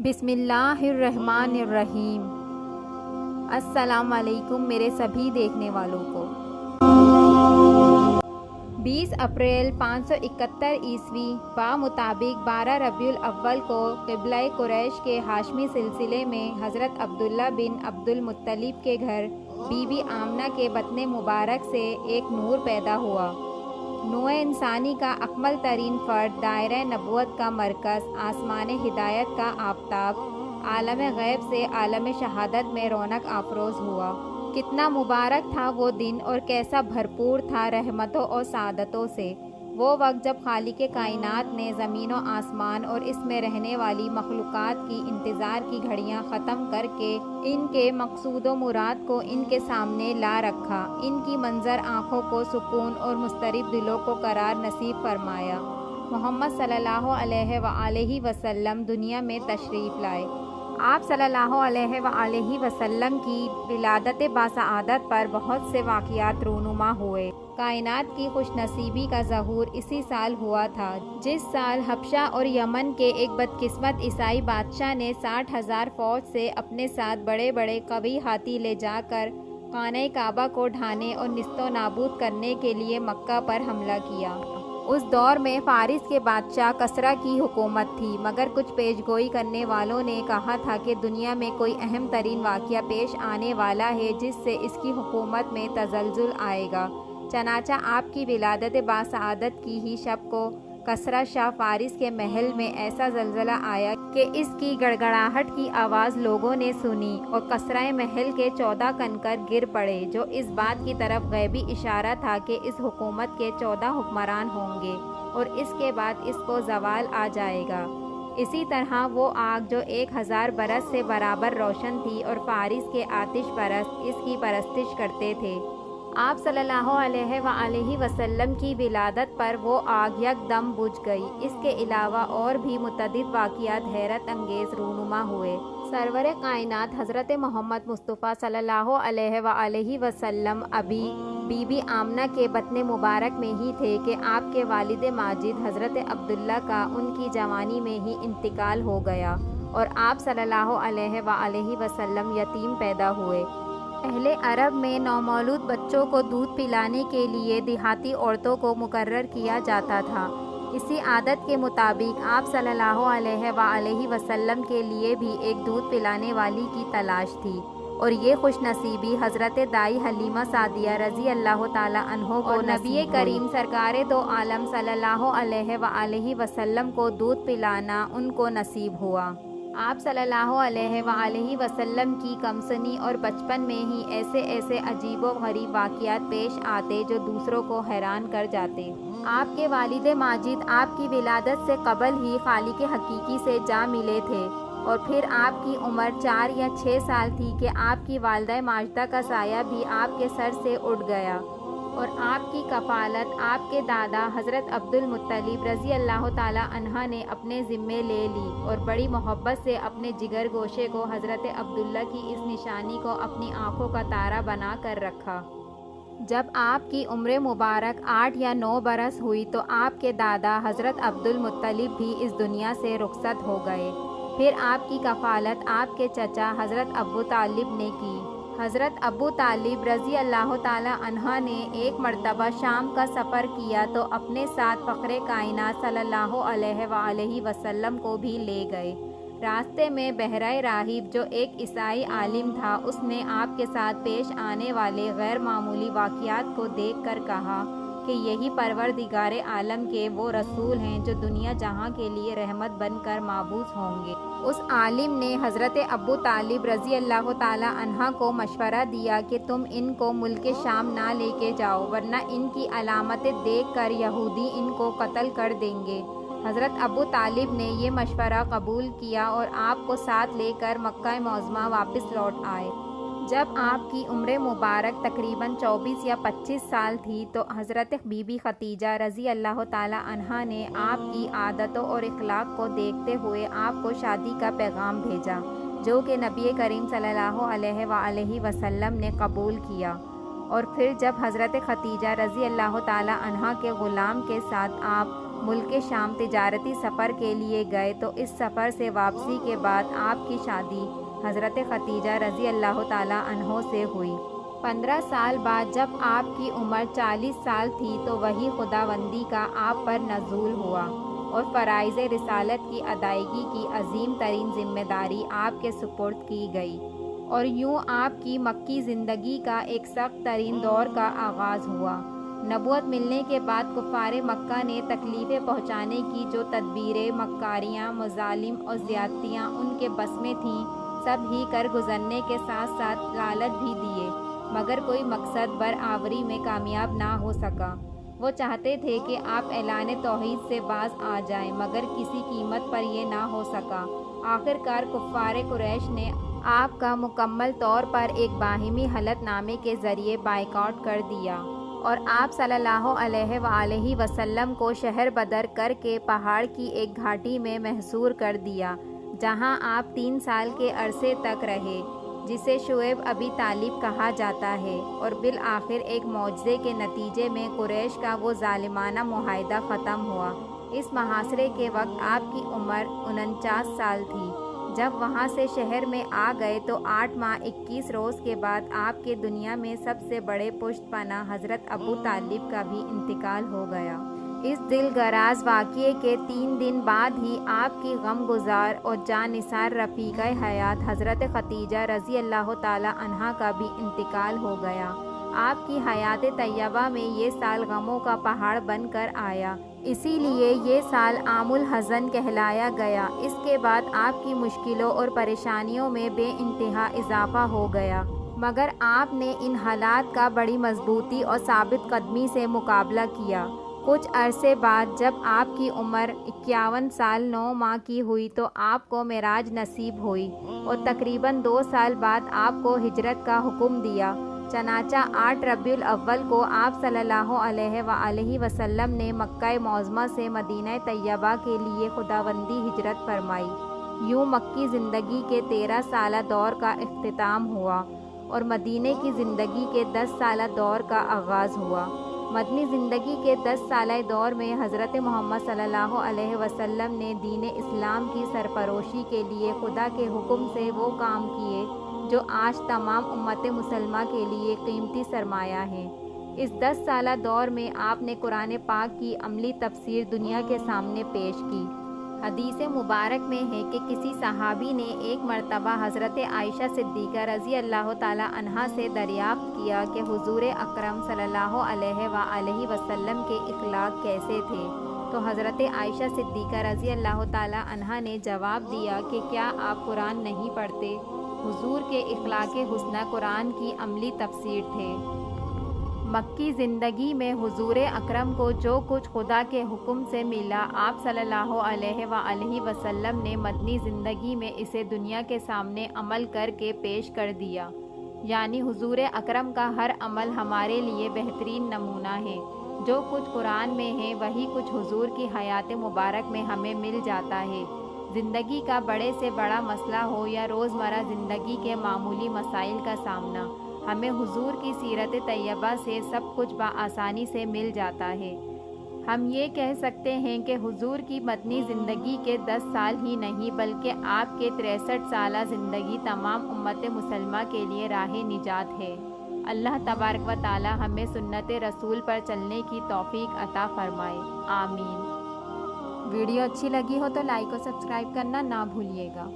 بسم اللہ الرحمن الرحیم۔ السلام علیکم میرے سبھی دیکھنے والوں کو۔ 20 اپریل 571 عیسوی بمطابق 12 ربیع الاول کو قبلۂ قریش کے ہاشمی سلسلے میں حضرت عبداللہ بن عبد المطلب کے گھر بی بی آمنہ کے بطن مبارک سے ایک نور پیدا ہوا۔ نوع انسانی کا اکمل ترین فرد، دائرہ نبوت کا مرکز، آسمان ہدایت کا آفتاب، عالم غیب سے عالم شہادت میں رونق افروز ہوا۔ کتنا مبارک تھا وہ دن اور کیسا بھرپور تھا رحمتوں اور سعادتوں سے وہ وقت جب خالق کائنات نے زمین و آسمان اور اس میں رہنے والی مخلوقات کی انتظار کی گھڑیاں ختم کر کے ان کے مقصود و مراد کو ان کے سامنے لا رکھا، ان کی منظر آنکھوں کو سکون اور مضطرب دلوں کو قرار نصیب فرمایا۔ محمد صلی اللہ علیہ وآلہ وسلم دنیا میں تشریف لائے۔ آپ صلی اللہ علیہ وآلہ وسلم کی ولادت باسعادت پر بہت سے واقعات رونما ہوئے۔ کائنات کی خوش نصیبی کا ظہور اسی سال ہوا تھا جس سال حبشہ اور یمن کے ایک بدقسمت عیسائی بادشاہ نے 60,000 فوج سے اپنے ساتھ بڑے بڑے قوی ہاتھی لے جا کر خانہ کعبہ کو ڈھانے اور نیست و نابود کرنے کے لیے مکہ پر حملہ کیا۔ اس دور میں فارس کے بادشاہ کسریٰ کی حکومت تھی، مگر کچھ پیش گوئی کرنے والوں نے کہا تھا کہ دنیا میں کوئی اہم ترین واقعہ پیش آنے والا ہے جس سے اس کی حکومت میں تزلزل آئے گا۔ چنانچہ آپ کی ولادت باسعادت کی ہی شب کو کسریٰ شاہ فارس کے محل میں ایسا زلزلہ آیا کہ اس کی گڑگڑاہٹ کی آواز لوگوں نے سنی اور کسریٰ محل کے 14 کنکر گر پڑے، جو اس بات کی طرف غیبی اشارہ تھا کہ اس حکومت کے 14 حکمران ہوں گے اور اس کے بعد اس کو زوال آ جائے گا۔ اسی طرح وہ آگ جو 1000 برس سے برابر روشن تھی اور فارس کے آتش پرست اس کی پرستش کرتے تھے، آپ صلی اللہ علیہ وآلہ وسلم کی ولادت پر وہ آگ یکدم بجھ گئی۔ اس کے علاوہ اور بھی متعدد واقعات حیرت انگیز رونما ہوئے۔ سرور کائنات حضرت محمد مصطفیٰ صلی اللہ علیہ وآلہ وسلم ابھی بی بی آمنہ کے بطن مبارک میں ہی تھے کہ آپ کے والد ماجد حضرت عبداللہ کا ان کی جوانی میں ہی انتقال ہو گیا اور آپ صلی اللہ علیہ وآلہ وسلم یتیم پیدا ہوئے۔ اہل عرب میں نومولود بچوں کو دودھ پلانے کے لیے دیہاتی عورتوں کو مقرر کیا جاتا تھا۔ اسی عادت کے مطابق آپ صلی اللہ علیہ وآلہ وسلم کے لیے بھی ایک دودھ پلانے والی کی تلاش تھی، اور یہ خوش نصیبی حضرت دائی حلیمہ سعدیہ رضی اللہ تعالی عنہ کو نبی کریم سرکار دو عالم صلی اللہ علیہ وآلہ وسلم کو دودھ پلانا ان کو نصیب ہوا۔ آپ صلی اللہ علیہ وآلہ وسلم کی کمسنی اور بچپن میں ہی ایسے عجیب و غریب واقعات پیش آتے جو دوسروں کو حیران کر جاتے۔ آپ کے والد ماجد آپ کی ولادت سے قبل ہی خالق حقیقی سے جا ملے تھے، اور پھر آپ کی عمر 4 یا 6 سال تھی کہ آپ کی والدہ ماجدہ کا سایہ بھی آپ کے سر سے اٹھ گیا، اور آپ کی کفالت آپ کے دادا حضرت عبد المطلب رضی اللہ تعالی عنہ نے اپنے ذمے لے لی اور بڑی محبت سے اپنے جگر گوشے کو حضرت عبداللہ کی اس نشانی کو اپنی آنکھوں کا تارا بنا کر رکھا۔ جب آپ کی عمر مبارک 8 یا 9 برس ہوئی تو آپ کے دادا حضرت عبد المطلب بھی اس دنیا سے رخصت ہو گئے۔ پھر آپ کی کفالت آپ کے چچا حضرت ابو طالب نے کی۔ حضرت ابو طالب رضی اللہ تعالی عنہ نے ایک مرتبہ شام کا سفر کیا تو اپنے ساتھ فخر کائنات صلی اللہ علیہ وآلہ وسلم کو بھی لے گئے۔ راستے میں بحیرہ راہب جو ایک عیسائی عالم تھا، اس نے آپ کے ساتھ پیش آنے والے غیر معمولی واقعات کو دیکھ کر کہا کہ یہی پروردگار عالم کے وہ رسول ہیں جو دنیا جہاں کے لیے رحمت بن کر مابعوث ہوں گے۔ اس عالم نے حضرت ابو طالب رضی اللہ تعالی عنہ کو مشورہ دیا کہ تم ان کو ملک شام نہ لے کے جاؤ، ورنہ ان کی علامتیں دیکھ کر یہودی ان کو قتل کر دیں گے۔ حضرت ابو طالب نے یہ مشورہ قبول کیا اور آپ کو ساتھ لے کر مکہ معظمہ واپس لوٹ آئے۔ جب آپ کی عمر مبارک تقریباً 24 یا 25 سال تھی تو حضرت بی بی ختیجہ رضی اللہ تعالی عنہا نے آپ کی عادتوں اور اخلاق کو دیکھتے ہوئے آپ کو شادی کا پیغام بھیجا، جو کہ نبی کریم صلی اللہ علیہ وآلہ وسلم نے قبول کیا۔ اور پھر جب حضرت ختیجہ رضی اللہ تعالی عنہا کے غلام کے ساتھ آپ ملک شام تجارتی سفر کے لیے گئے تو اس سفر سے واپسی کے بعد آپ کی شادی حضرت ختیجہ رضی اللہ تعالیٰ عنہ سے ہوئی۔ 15 سال بعد جب آپ کی عمر 40 سال تھی تو وحی خداوندی کا آپ پر نزول ہوا اور فرائض رسالت کی ادائیگی کی عظیم ترین ذمہ داری آپ کے سپرد کی گئی، اور یوں آپ کی مکی زندگی کا ایک سخت ترین دور کا آغاز ہوا۔ نبوت ملنے کے بعد کفار مکہ نے تکلیفیں پہنچانے کی جو تدبیریں، مکاریاں، مظالم اور زیادتیاں ان کے بس میں تھیں، سب ہی کر گزرنے کے ساتھ ساتھ لالچ بھی دیے، مگر کوئی مقصد برآوری میں کامیاب نہ ہو سکا۔ وہ چاہتے تھے کہ آپ اعلان توحید سے باز آ جائیں، مگر کسی قیمت پر یہ نہ ہو سکا۔ آخرکار کفار قریش نے آپ کا مکمل طور پر ایک باہمی حلف نامے کے ذریعے بائیکاٹ کر دیا اور آپ صلی اللہ علیہ وآلہ وسلم کو شہر بدر کر کے پہاڑ کی ایک گھاٹی میں محصور کر دیا، جہاں آپ 3 سال کے عرصے تک رہے، جسے شعیب ابی طالب کہا جاتا ہے، اور بالآخر ایک معجزے کے نتیجے میں قریش کا وہ ظالمانہ معاہدہ ختم ہوا۔ اس محاصرے کے وقت آپ کی عمر 49 سال تھی۔ جب وہاں سے شہر میں آ گئے تو 8 ماہ 21 روز کے بعد آپ کے دنیا میں سب سے بڑے پشت پناہ حضرت ابو طالب کا بھی انتقال ہو گیا۔ اس دل گراز واقعے کے 3 دن بعد ہی آپ کی غم گزار اور جان نثار رفیقہ حیات حضرت ختیجہ رضی اللہ تعالیٰ عنہا کا بھی انتقال ہو گیا۔ آپ کی حیات طیبہ میں یہ سال غموں کا پہاڑ بن کر آیا، اسی لیے یہ سال عام الحزن کہلایا گیا۔ اس کے بعد آپ کی مشکلوں اور پریشانیوں میں بے انتہا اضافہ ہو گیا، مگر آپ نے ان حالات کا بڑی مضبوطی اور ثابت قدمی سے مقابلہ کیا۔ کچھ عرصے بعد جب آپ کی عمر 51 سال 9 ماہ کی ہوئی تو آپ کو معراج نصیب ہوئی، اور تقریباً 2 سال بعد آپ کو ہجرت کا حکم دیا۔ چنانچہ 8 ربیع الاول کو آپ صلی اللہ علیہ وآلہ وسلم نے مکہ معظمہ سے مدینہ طیبہ کے لیے خداوندی ہجرت فرمائی۔ یوں مکی زندگی کے 13 سالہ دور کا اختتام ہوا اور مدینے کی زندگی کے 10 سالہ دور کا آغاز ہوا۔ مدنی زندگی کے 10 سالہ دور میں حضرت محمد صلی اللہ علیہ وسلم نے دین اسلام کی سرفروشی کے لیے خدا کے حکم سے وہ کام کیے جو آج تمام امت مسلمہ کے لیے قیمتی سرمایہ ہیں۔ اس 10 سالہ دور میں آپ نے قرآن پاک کی عملی تفسیر دنیا کے سامنے پیش کی۔ حدیث مبارک میں ہے کہ کسی صحابی نے ایک مرتبہ حضرت عائشہ صدیقہ رضی اللہ تعالیٰ عنہا سے دریافت کیا کہ حضور اکرم صلی اللہ علیہ وآلہ وسلم کے اخلاق کیسے تھے، تو حضرت عائشہ صدیقہ رضی اللہ تعالیٰ عنہا نے جواب دیا کہ کیا آپ قرآن نہیں پڑھتے؟ حضور کے اخلاق حسنہ قرآن کی عملی تفسیر تھے۔ مکی زندگی میں حضور اکرم کو جو کچھ خدا کے حکم سے ملا، آپ صلی اللہ علیہ وآلہ وسلم نے مدنی زندگی میں اسے دنیا کے سامنے عمل کر کے پیش کر دیا۔ یعنی حضور اکرم کا ہر عمل ہمارے لیے بہترین نمونہ ہے۔ جو کچھ قرآن میں ہے وہی کچھ حضور کی حیات مبارک میں ہمیں مل جاتا ہے۔ زندگی کا بڑے سے بڑا مسئلہ ہو یا روزمرہ زندگی کے معمولی مسائل کا سامنا، ہمیں حضور کی سیرت طیبہ سے سب کچھ بآسانی سے مل جاتا ہے۔ ہم یہ کہہ سکتے ہیں کہ حضور کی مدنی زندگی کے 10 سال ہی نہیں بلکہ آپ کے 63 سالہ زندگی تمام امت مسلمہ کے لیے راہ نجات ہے۔ اللہ تبارک و تعالی ہمیں سنت رسول پر چلنے کی توفیق عطا فرمائے، آمین۔ ویڈیو اچھی لگی ہو تو لائک اور سبسکرائب کرنا نہ بھولیے گا۔